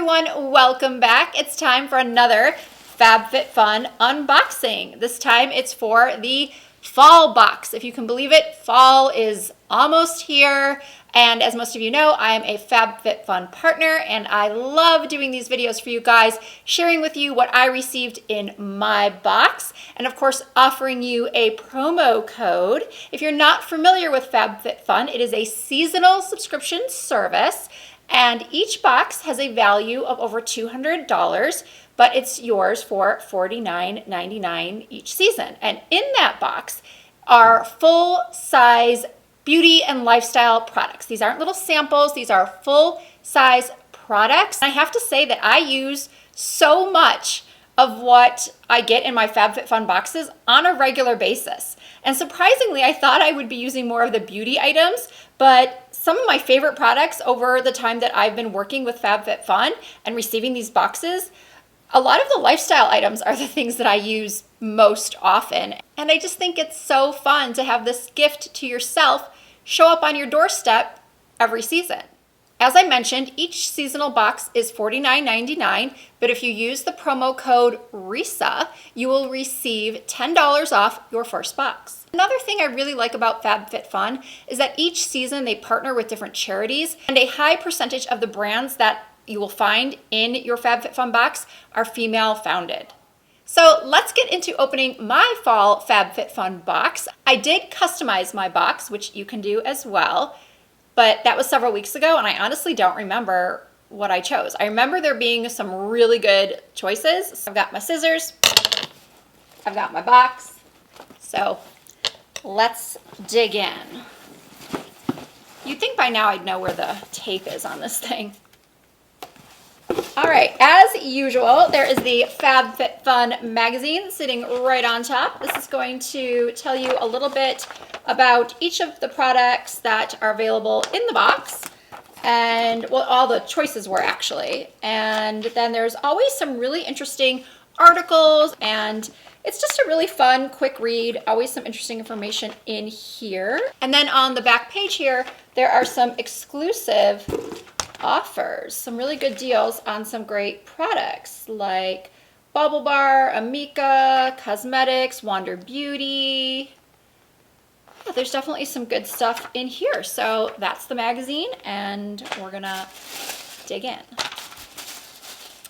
everyone, welcome back. It's time for another FabFitFun unboxing. This time it's for the fall box. If you can believe it, fall is almost here. And as most of you know, I am a FabFitFun partner and I love doing these videos for you guys, sharing with you what I received in my box, and of course, offering you a promo code. If you're not familiar with FabFitFun, it is a seasonal subscription service. And each box has a value of over $200, but it's yours for $49.99 each season. And in that box are full-size beauty and lifestyle products. These aren't little samples, these are full-size products. I have to say that I use so much of what I get in my FabFitFun boxes on a regular basis. And surprisingly, I thought I would be using more of the beauty items, but some of my favorite products over the time that I've been working with FabFitFun and receiving these boxes, a lot of the lifestyle items are the things that I use most often. And I just think it's so fun to have this gift to yourself show up on your doorstep every season. As I mentioned, each seasonal box is $49.99, but if you use the promo code RISA, you will receive $10 off your first box. Another thing I really like about FabFitFun is that each season they partner with different charities, and a high percentage of the brands that you will find in your FabFitFun box are female founded. So let's get into opening my fall FabFitFun box. I did customize my box, which you can do as well. But that was several weeks ago, and I honestly don't remember what I chose. I remember there being some really good choices. So I've got my scissors, I've got my box, so let's dig in. You'd think by now I'd know where the tape is on this thing. All right, as usual, there is the FabFitFun magazine sitting right on top. This is going to tell you a little bit about each of the products that are available in the box, and well, all the choices were actually. And then there's always some really interesting articles, and it's just a really fun, quick read. Always some interesting information in here. And then on the back page here, there are some exclusive offers, some really good deals on some great products like Bubble Bar, Amika, Cosmetics, Wander Beauty. Yeah, there's definitely some good stuff in here. So that's the magazine, and we're gonna dig in.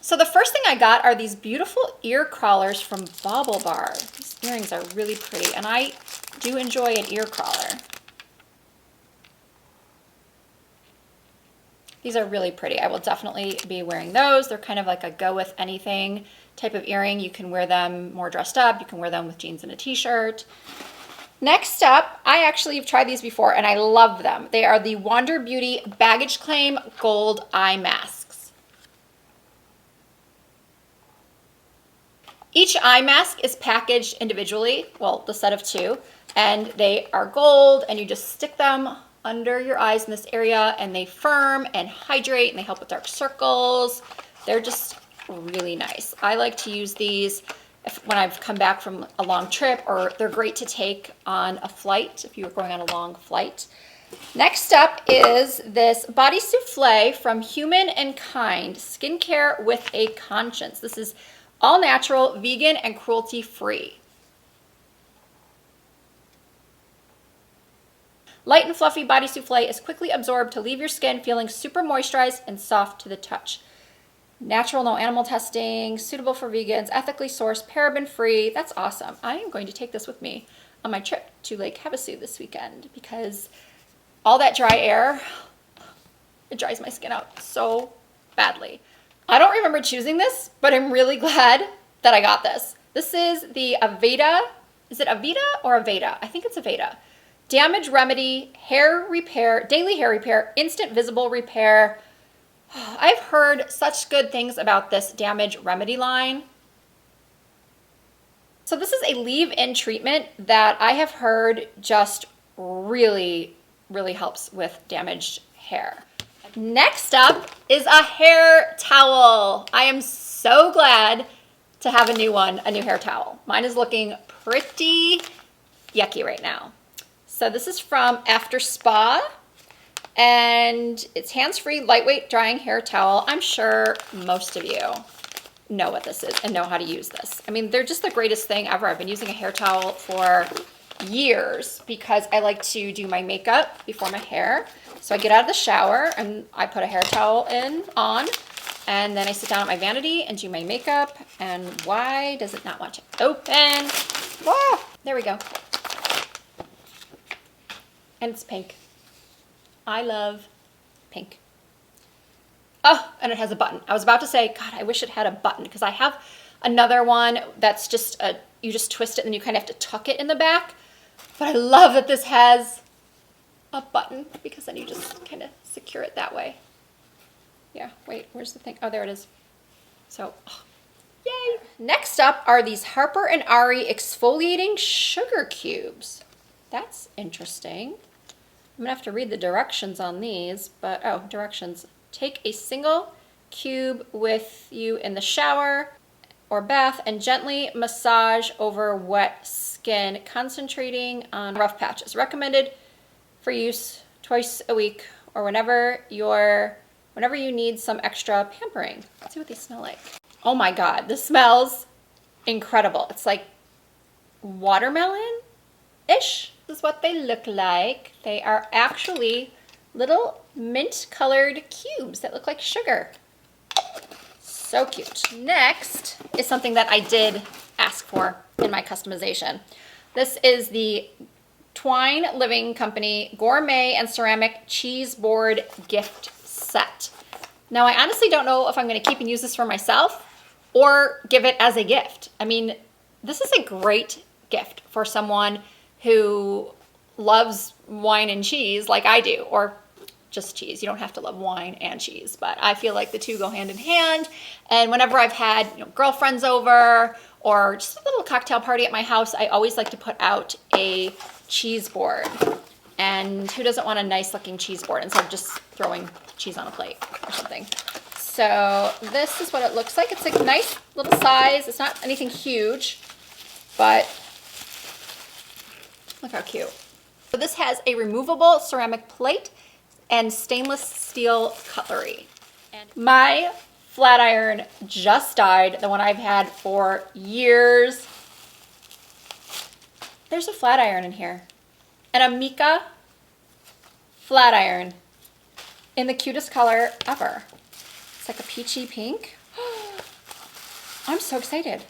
So the first thing I got are these beautiful ear crawlers from Bubble Bar. These earrings are really pretty, and I do enjoy an ear crawler. These are really pretty. I will definitely be wearing those. They're kind of like a go with anything type of earring. You can wear them more dressed up. You can wear them with jeans and a t-shirt. Next up, I actually have tried these before and I love them. They are the Wander Beauty Baggage Claim Gold Eye Masks. Each eye mask is packaged individually, well, the set of two, and they are gold, and you just stick them under your eyes in this area, and they firm and hydrate, and they help with dark circles. They're just really nice. I like to use these when I've come back from a long trip, or they're great to take on a flight if you're going on a long flight. Next up is this Body Souffle from Human and Kind, Skincare with a Conscience. This is all natural, vegan, and cruelty-free. Light and fluffy body souffle is quickly absorbed to leave your skin feeling super moisturized and soft to the touch. Natural, no animal testing, suitable for vegans, ethically sourced, paraben-free. That's awesome. I am going to take this with me on my trip to Lake Havasu this weekend because all that dry air, it dries my skin out so badly. I don't remember choosing this, but I'm really glad that I got this. This is the Aveda. Is it Aveda or Aveda? I think it's Aveda. Damage Remedy Hair Repair, Daily Hair Repair, Instant Visible Repair. I've heard such good things about this Damage Remedy line. So this is a leave-in treatment that I have heard just really, really helps with damaged hair. Next up is a hair towel. I am so glad to have a new one, a new hair towel. Mine is looking pretty yucky right now. So this is from After Spa, And it's hands-free, lightweight drying hair towel. I'm sure most of you know what this is and know how to use this. I mean, they're just the greatest thing ever. I've been using a hair towel for years because I like to do my makeup before my hair. So I get out of the shower and I put a hair towel on, and then I sit down at my vanity and do my makeup. And why does it not want to open? Ah, there we go. And it's pink. I love pink. Oh, and it has a button. I was about to say, God, I wish it had a button, because I have another one that's just you just twist it and then you kind of have to tuck it in the back. But I love that this has a button, because then you just kind of secure it that way. Yeah, wait, where's the thing? Oh, there it is. So, oh, yay. Next up are these Harper & Ari exfoliating sugar cubes. That's interesting. I'm gonna have to read the directions on these, but oh, directions. Take a single cube with you in the shower or bath and gently massage over wet skin, concentrating on rough patches. Recommended for use twice a week or whenever you need some extra pampering. Let's see what these smell like. Oh my God, this smells incredible. It's like watermelon-ish is what they look like. They are actually little mint colored cubes that look like sugar. So cute. Next is something that I did ask for in my customization. This is the Twine Living Company Gourmet and Ceramic Cheese Board Gift Set. Now, I honestly don't know if I'm going to keep and use this for myself or give it as a gift. I mean, this is a great gift for someone who loves wine and cheese like I do, or just cheese. You don't have to love wine and cheese, but I feel like the two go hand in hand. And whenever I've had girlfriends over or just a little cocktail party at my house, I always like to put out a cheese board. And who doesn't want a nice looking cheese board instead of just throwing cheese on a plate or something? So this is what it looks like. It's a nice little size. It's not anything huge, but look how cute. So this has a removable ceramic plate and stainless steel cutlery. And my flat iron just died, the one I've had for years. There's a flat iron in here. An Amica flat iron in the cutest color ever. It's like a peachy pink. I'm so excited.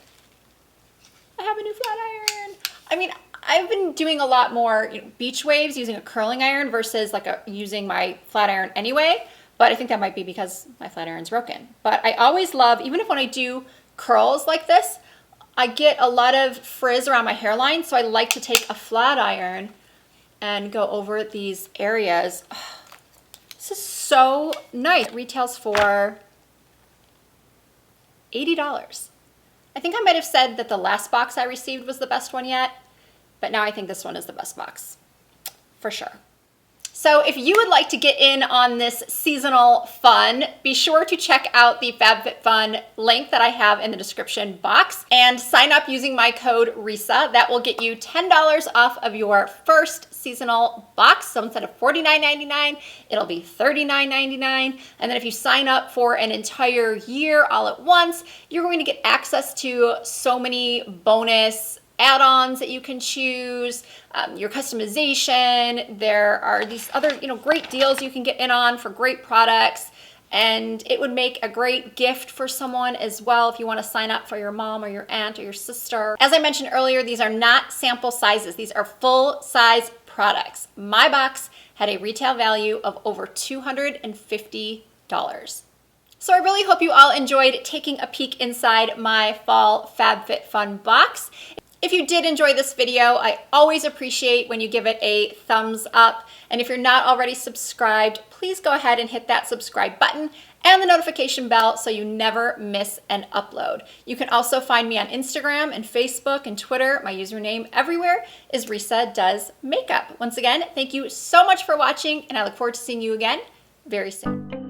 I have a new flat iron. I mean, I've been doing a lot more beach waves using a curling iron versus using my flat iron anyway, but I think that might be because my flat iron's broken. But I always love, even if when I do curls like this, I get a lot of frizz around my hairline, so I like to take a flat iron and go over these areas. Oh, this is so nice. It retails for $80. I think I might have said that the last box I received was the best one yet, but now I think this one is the best box, for sure. So if you would like to get in on this seasonal fun, be sure to check out the FabFitFun link that I have in the description box and sign up using my code RISA. That will get you $10 off of your first seasonal box. So instead of $49.99, it'll be $39.99. And then if you sign up for an entire year all at once, you're going to get access to so many bonus add-ons that you can choose, your customization. There are these other, great deals you can get in on for great products, and it would make a great gift for someone as well if you want to sign up for your mom or your aunt or your sister. As I mentioned earlier, these are not sample sizes. These are full-size products. My box had a retail value of over $250. So I really hope you all enjoyed taking a peek inside my fall FabFitFun box. If you did enjoy this video, I always appreciate when you give it a thumbs up. And if you're not already subscribed, please go ahead and hit that subscribe button and the notification bell so you never miss an upload. You can also find me on Instagram and Facebook and Twitter. My username everywhere is Risa Does Makeup. Once again, thank you so much for watching, and I look forward to seeing you again very soon.